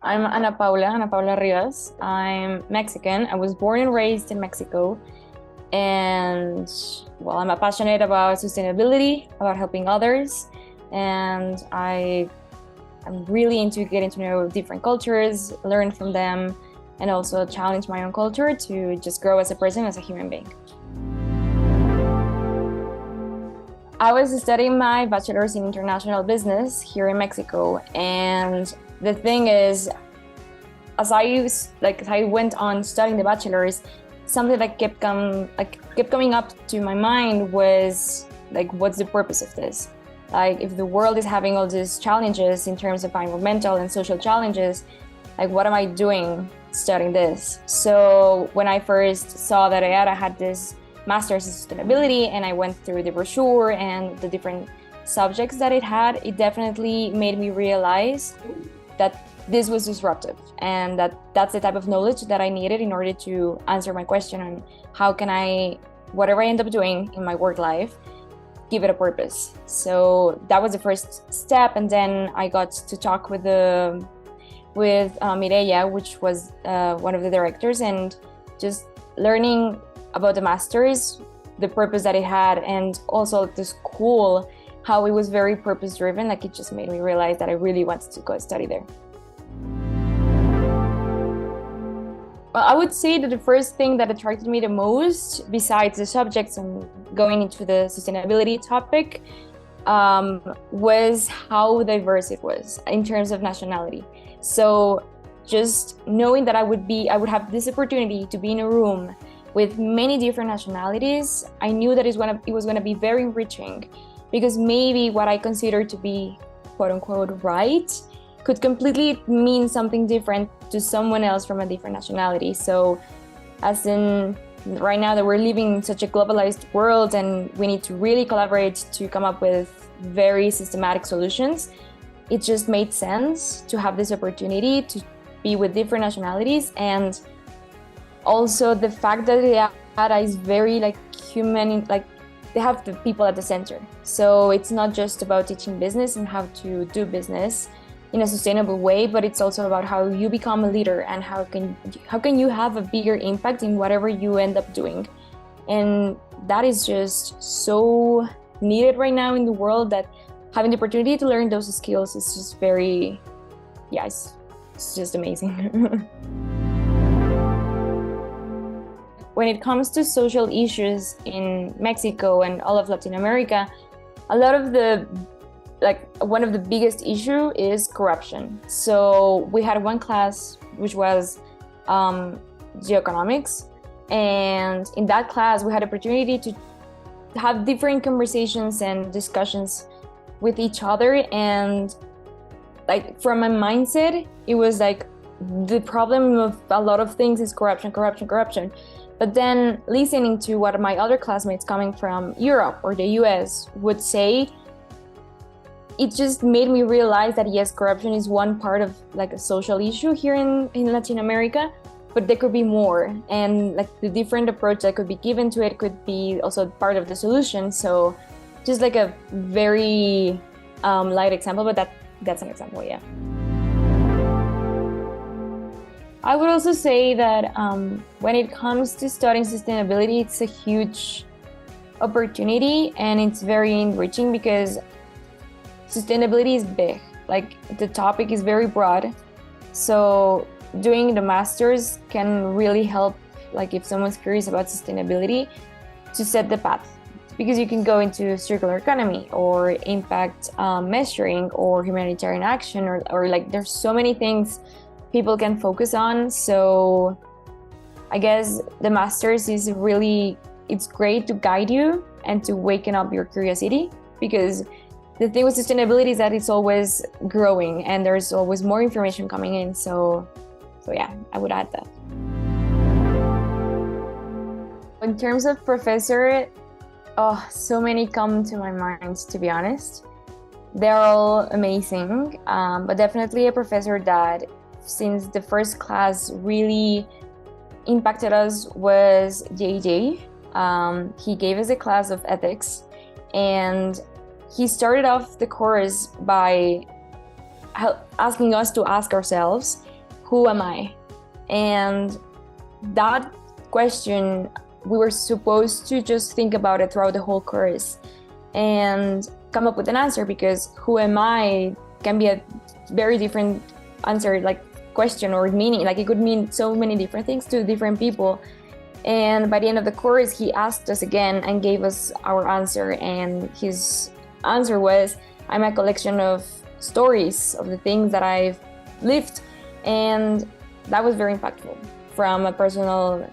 I'm Ana Paula Rivas. I'm Mexican. I was born and raised in Mexico. And well, I'm passionate about sustainability, about helping others. And I'm really into getting to know different cultures, learn from them, and also challenge my own culture to just grow as a person, as a human being. I was studying my bachelor's in international business here in Mexico, and the thing is, as I went on studying the bachelor's, something that kept coming up to my mind was like, what's the purpose of this? Like, if the world is having all these challenges in terms of environmental and social challenges, like, what am I doing studying this? So when I first saw that EADA had this master's in sustainability and I went through the brochure and the different subjects that it had, it definitely made me realize that this was disruptive and that's the type of knowledge that I needed in order to answer my question on how can I, whatever I end up doing in my work life, give it a purpose. So that was the first step, and then I got to talk with Mireia, which was one of the directors, and just learning about the master's, the purpose that it had, and also the school, how it was very purpose driven. Like, it just made me realize that I really wanted to go study there. Well, I would say that the first thing that attracted me the most, besides the subjects and going into the sustainability topic, was how diverse it was in terms of nationality. So just knowing that I would have this opportunity to be in a room with many different nationalities, I knew that it was going to be very enriching, because maybe what I consider to be quote unquote right could completely mean something different to someone else from a different nationality. So as in right now that we're living in such a globalized world and we need to really collaborate to come up with very systematic solutions, it just made sense to have this opportunity to be with different nationalities. And also the fact that the EADA is very human, they have the people at the center. So it's not just about teaching business and how to do business in a sustainable way, but it's also about how you become a leader and how can you have a bigger impact in whatever you end up doing. And that is just so needed right now in the world, that having the opportunity to learn those skills is just very, it's just amazing. When it comes to social issues in Mexico and all of Latin America, one of the biggest issue is corruption. So we had one class which was geoeconomics, and in that class we had opportunity to have different conversations and discussions with each other, and from my mindset it was the problem of a lot of things is corruption. But then listening to what my other classmates coming from Europe or the US would say, it just made me realize that yes, corruption is one part of a social issue here in Latin America, but there could be more, and the different approach that could be given to it could be also part of the solution. So just a very light example, but that's an example, yeah. I would also say that when it comes to studying sustainability, it's a huge opportunity and it's very enriching, because sustainability is big. The topic is very broad. So doing the master's can really help, if someone's curious about sustainability, to set the path. Because you can go into circular economy or impact measuring or humanitarian action, or there's so many things people can focus on. So I guess the master's is it's great to guide you and to waken up your curiosity, because the thing with sustainability is that it's always growing and there's always more information coming in. So yeah, I would add that. In terms of professor, so many come to my mind, to be honest. They're all amazing, but definitely a professor that since the first class really impacted us was JJ. He gave us a class of ethics, and he started off the course by asking us to ask ourselves who am I? And that question, we were supposed to just think about it throughout the whole course and come up with an answer, because who am I can be a very different answer, like question or meaning. Like it could mean so many different things to different people. And by the end of the course, he asked us again and gave us our answer. And his answer was, I'm a collection of stories of the things that I've lived. And that was very impactful from a personal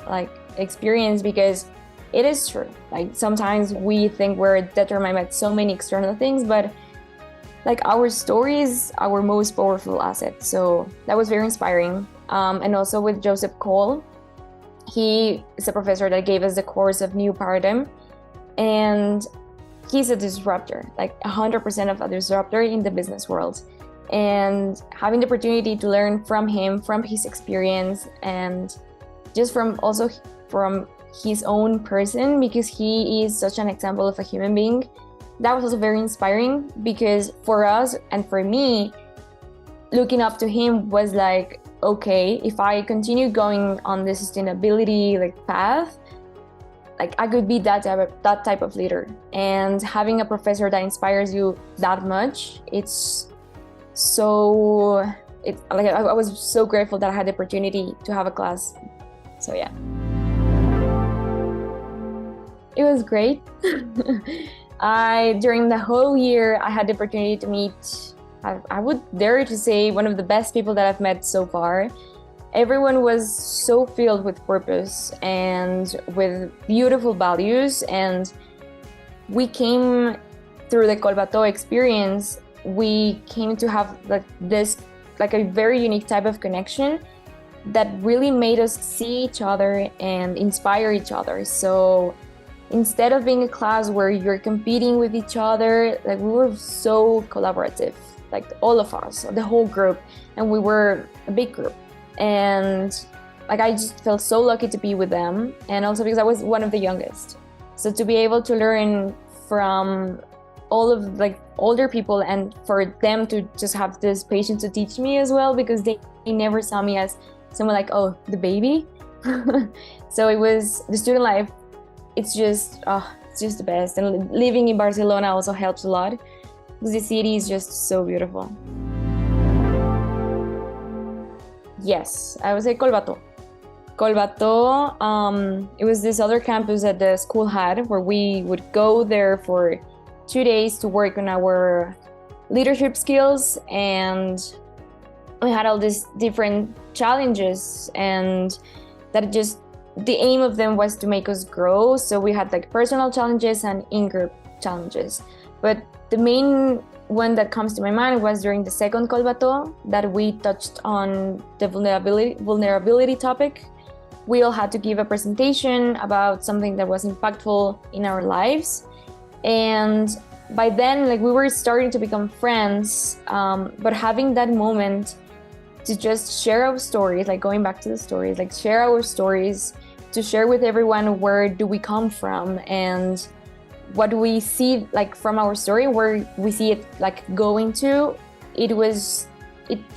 experience, because it is true. Like sometimes we think we're determined by so many external things, but like our story is our most powerful asset. So that was very inspiring. And also with Joseph Cole, he is a professor that gave us the course of New Paradigm, and he's a disruptor, like 100% of a disruptor in the business world. And having the opportunity to learn from him, from his experience, and just from his own person, because he is such an example of a human being, that was also very inspiring. Because for us and for me, looking up to him was like, okay, if I continue going on the sustainability path, I could be that type of leader. And having a professor that inspires you that much, I was so grateful that I had the opportunity to have a class. So yeah, it was great. During the whole year, I had the opportunity to meet, I would dare to say, one of the best people that I've met so far. Everyone was so filled with purpose and with beautiful values. And we came through the Colbato experience, we came to have a very unique type of connection that really made us see each other and inspire each other. So instead of being a class where you're competing with each other, we were so collaborative, all of us, the whole group, and we were a big group. And I just felt so lucky to be with them, and also because I was one of the youngest. So to be able to learn from all of older people, and for them to just have this patience to teach me as well, because they never saw me as someone the baby. So it was the student life. It's just the best. And living in Barcelona also helps a lot, because the city is just so beautiful. Yes, I would say Colbato. It was this other campus that the school had, where we would go there for 2 days to work on our leadership skills. And we had all these different challenges, and the aim of them was to make us grow. So we had personal challenges and in-group challenges. But the main one that comes to my mind was during the second Colbato, that we touched on the vulnerability topic. We all had to give a presentation about something that was impactful in our lives. And by then, we were starting to become friends, but having that moment to just share our stories, going back to the stories, share our stories, to share with everyone where do we come from and what we see from our story, where we see it going to. It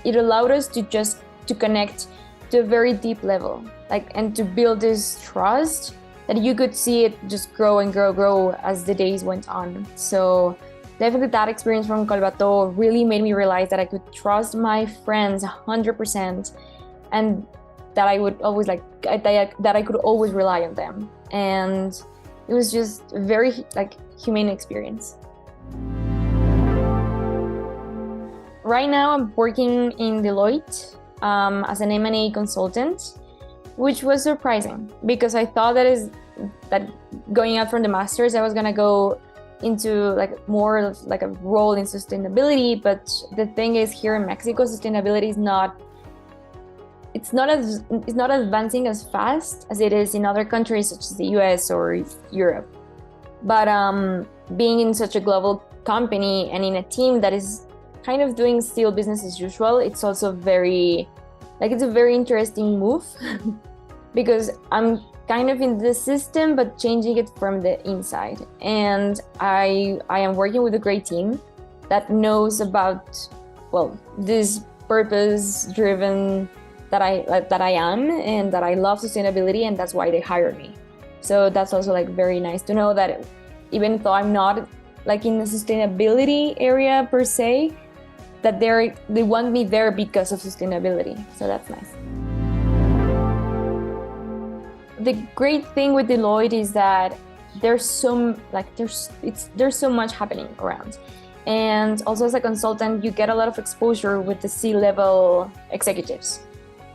allowed us to connect to a very deep level, and to build this trust that you could see it just grow and grow as the days went on. So definitely that experience from Colbato really made me realize that I could trust my friends 100%, and that I would always that I could always rely on them. And it was just a very humane experience. Right now I'm working in Deloitte as an M&A consultant, which was surprising, because I thought that going out from the master's I was gonna go into more of a role in sustainability. But the thing is, here in Mexico, sustainability is not advancing as fast as it is in other countries such as the US or Europe. But being in such a global company and in a team that is kind of doing still business as usual, it's also it's a very interesting move because I'm kind of in the system but changing it from the inside. And I am working with a great team that knows about this purpose-driven that I am, and that I love sustainability, and that's why they hired me. So that's also like very nice to know that even though I'm not like in the sustainability area per se, that they want me there because of sustainability. So that's nice. The great thing with Deloitte is that there's so much happening around. And also as a consultant, you get a lot of exposure with the C-level executives.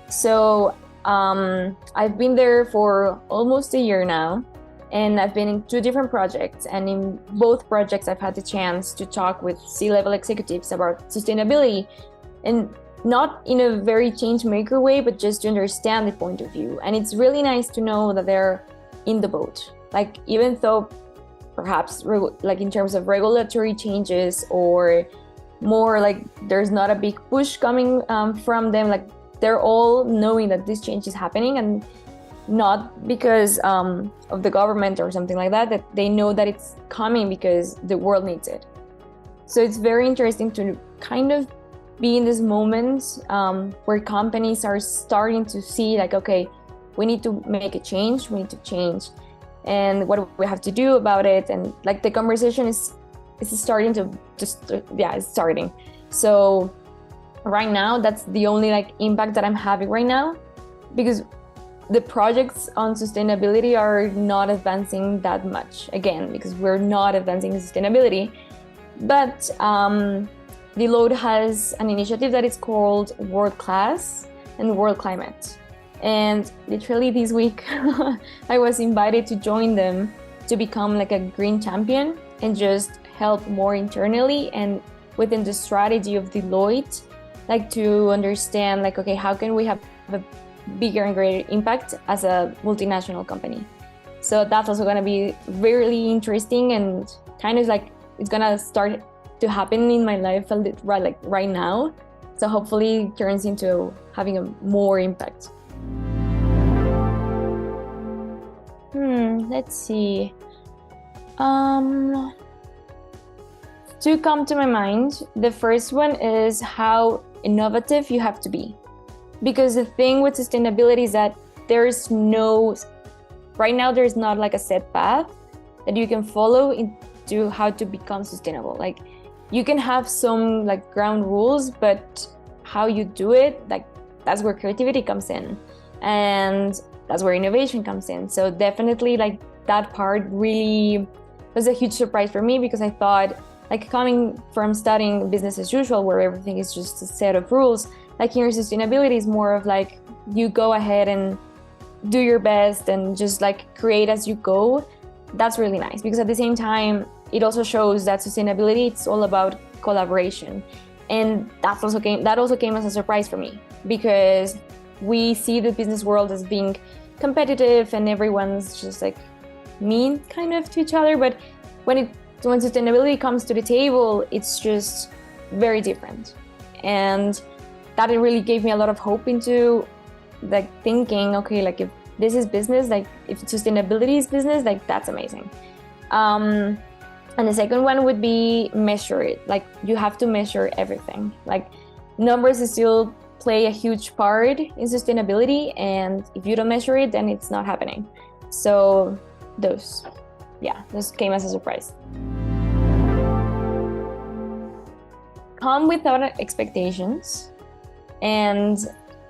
So I've been there for almost a year now, and I've been in 2 different projects. And in both projects, I've had the chance to talk with C-level executives about sustainability, and not in a very change maker way, but just to understand the point of view. And it's really nice to know that they're in the boat. Like, even though perhaps like in terms of regulatory changes or more like there's not a big push coming from them, like they're all knowing that this change is happening, and not because of the government or something like that, that they know that it's coming because the world needs it. So it's very interesting to kind of be in this moment where companies are starting to see like, okay, we need to make a change, we need to change, and what do we have to do about it? And like the conversation is starting to it's starting. So right now, that's the only like impact that I'm having right now, because the projects on sustainability are not advancing that much, again, because we're not advancing in sustainability. But Deloitte has an initiative that is called World Class and World Climate. And literally this week, I was invited to join them to become like a green champion and just help more internally and within the strategy of Deloitte, like to understand like, okay, how can we have a bigger and greater impact as a multinational company? So that's also going to be really interesting, and kind of like it's going to start to happen in my life right now. So hopefully it turns into having a more impact. Let's see. To come to my mind, the first one is how innovative you have to be. Because the thing with sustainability is that right now there's not like a set path that you can follow into how to become sustainable. Like, you can have some like ground rules, but how you do it, like that's where creativity comes in, and that's where innovation comes in. So definitely like that part really was a huge surprise for me, because I thought, like, coming from studying business as usual, where everything is just a set of rules, like here sustainability is more of like you go ahead and do your best and just like create as you go. That's really nice, because at the same time it also shows that sustainability, it's all about collaboration. And that also came as a surprise for me, because we see the business world as being competitive and everyone's just like mean kind of to each other, but when sustainability comes to the table, it's just very different. And that it really gave me a lot of hope into like thinking, okay, like if this is business, like if sustainability is business, like that's amazing. And the second one would be measure it. Like, you have to measure everything. Like, numbers still play a huge part in sustainability, and if you don't measure it, then it's not happening. So those came as a surprise. Come without expectations, and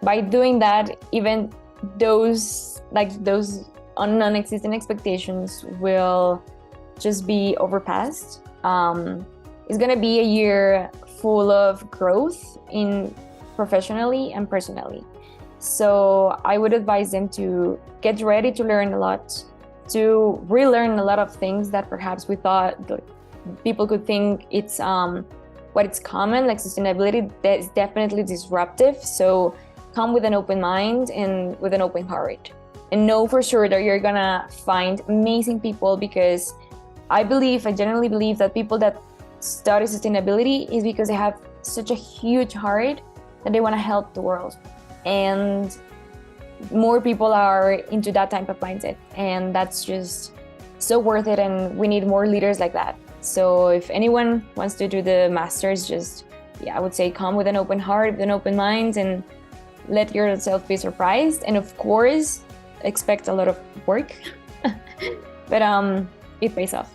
by doing that, even those non-existent expectations will just be overpassed. It's gonna be a year full of growth in professionally and personally. So I would advise them to get ready to learn a lot, to relearn a lot of things that perhaps we thought people could think it's what it's common, like sustainability, that is definitely disruptive. So come with an open mind and with an open heart, and know for sure that you're gonna find amazing people, because I genuinely believe that people that study sustainability is because they have such a huge heart that they want to help the world. And more people are into that type of mindset, and that's just so worth it, and we need more leaders like that. So if anyone wants to do the masters, I would say come with an open heart, with an open mind, and let yourself be surprised, and of course, expect a lot of work. But it pays off.